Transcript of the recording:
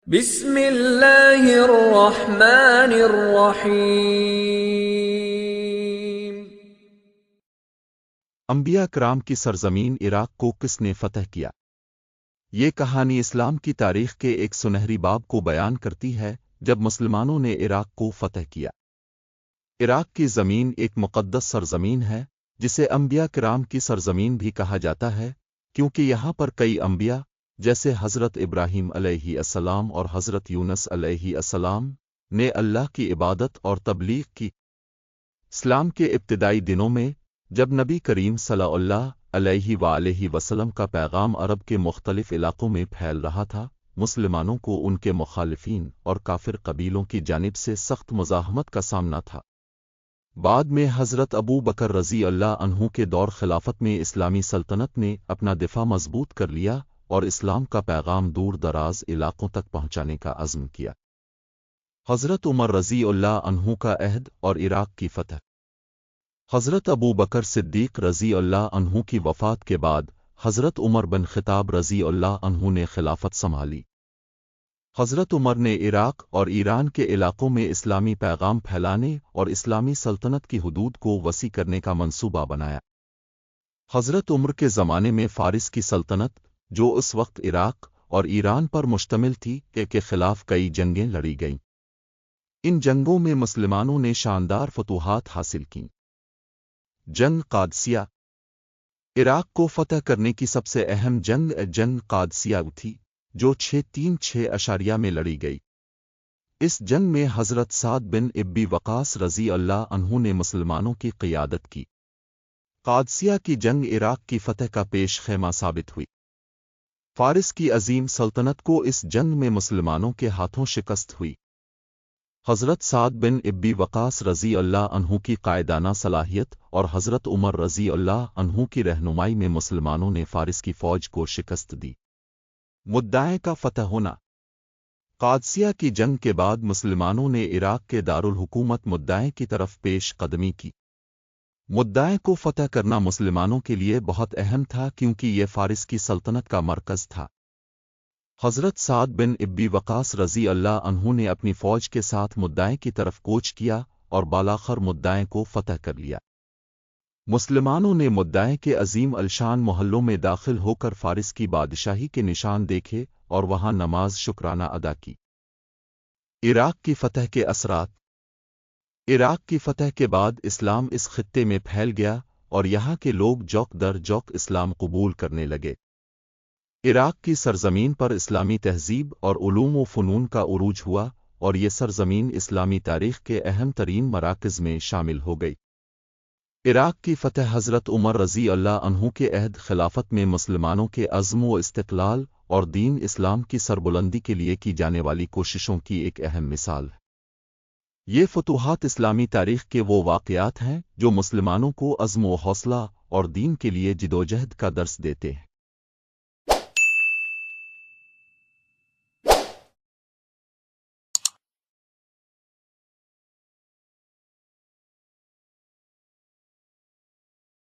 بسم اللہ الرحمن الرحیم۔ انبیاء کرام کی سرزمین عراق کو کس نے فتح کیا؟ یہ کہانی اسلام کی تاریخ کے ایک سنہری باب کو بیان کرتی ہے جب مسلمانوں نے عراق کو فتح کیا۔ عراق کی زمین ایک مقدس سرزمین ہے جسے انبیاء کرام کی سرزمین بھی کہا جاتا ہے کیونکہ یہاں پر کئی انبیاء جیسے حضرت ابراہیم علیہ السلام اور حضرت یونس علیہ السلام نے اللہ کی عبادت اور تبلیغ کی۔ اسلام کے ابتدائی دنوں میں جب نبی کریم صلی اللہ علیہ وآلہ وسلم کا پیغام عرب کے مختلف علاقوں میں پھیل رہا تھا، مسلمانوں کو ان کے مخالفین اور کافر قبیلوں کی جانب سے سخت مزاحمت کا سامنا تھا۔ بعد میں حضرت ابو بکر رضی اللہ عنہ کے دور خلافت میں اسلامی سلطنت نے اپنا دفاع مضبوط کر لیا اور اسلام کا پیغام دور دراز علاقوں تک پہنچانے کا عزم کیا۔ حضرت عمر رضی اللہ عنہ کا عہد اور عراق کی فتح۔ حضرت ابو بکر صدیق رضی اللہ عنہ کی وفات کے بعد حضرت عمر بن خطاب رضی اللہ عنہ نے خلافت سنبھالی۔ حضرت عمر نے عراق اور ایران کے علاقوں میں اسلامی پیغام پھیلانے اور اسلامی سلطنت کی حدود کو وسیع کرنے کا منصوبہ بنایا۔ حضرت عمر کے زمانے میں فارس کی سلطنت جو اس وقت عراق اور ایران پر مشتمل تھی کے خلاف کئی جنگیں لڑی گئیں۔ ان جنگوں میں مسلمانوں نے شاندار فتوحات حاصل کیں۔ جنگ قادسیہ۔ عراق کو فتح کرنے کی سب سے اہم جنگ قادسیہ تھی جو 636 میں لڑی گئی۔ اس جنگ میں حضرت سعد بن ابی وقاص رضی اللہ عنہ نے مسلمانوں کی قیادت کی۔ قادسیہ کی جنگ عراق کی فتح کا پیش خیمہ ثابت ہوئی۔ فارس کی عظیم سلطنت کو اس جنگ میں مسلمانوں کے ہاتھوں شکست ہوئی۔ حضرت سعد بن ابی وقاص رضی اللہ عنہ کی قائدانہ صلاحیت اور حضرت عمر رضی اللہ عنہ کی رہنمائی میں مسلمانوں نے فارس کی فوج کو شکست دی۔ مدعے کا فتح ہونا۔ قادسیہ کی جنگ کے بعد مسلمانوں نے عراق کے دارالحکومت مدعے کی طرف پیش قدمی کی۔ مدعے کو فتح کرنا مسلمانوں کے لیے بہت اہم تھا کیونکہ یہ فارس کی سلطنت کا مرکز تھا۔ حضرت سعد بن ابی وقاص رضی اللہ عنہ نے اپنی فوج کے ساتھ مدعے کی طرف کوچ کیا اور بالاخر مدعے کو فتح کر لیا۔ مسلمانوں نے مدعے کے عظیم الشان محلوں میں داخل ہو کر فارس کی بادشاہی کے نشان دیکھے اور وہاں نماز شکرانہ ادا کی۔ عراق کی فتح کے اثرات۔ عراق کی فتح کے بعد اسلام اس خطے میں پھیل گیا اور یہاں کے لوگ جوک در جوک اسلام قبول کرنے لگے۔ عراق کی سرزمین پر اسلامی تہذیب اور علوم و فنون کا عروج ہوا اور یہ سرزمین اسلامی تاریخ کے اہم ترین مراکز میں شامل ہو گئی۔ عراق کی فتح حضرت عمر رضی اللہ عنہ کے عہد خلافت میں مسلمانوں کے عزم و استقلال اور دین اسلام کی سربلندی کے لیے کی جانے والی کوششوں کی ایک اہم مثال ہے۔ یہ فتوحات اسلامی تاریخ کے وہ واقعات ہیں جو مسلمانوں کو عزم و حوصلہ اور دین کے لیے جدوجہد کا درس دیتے ہیں۔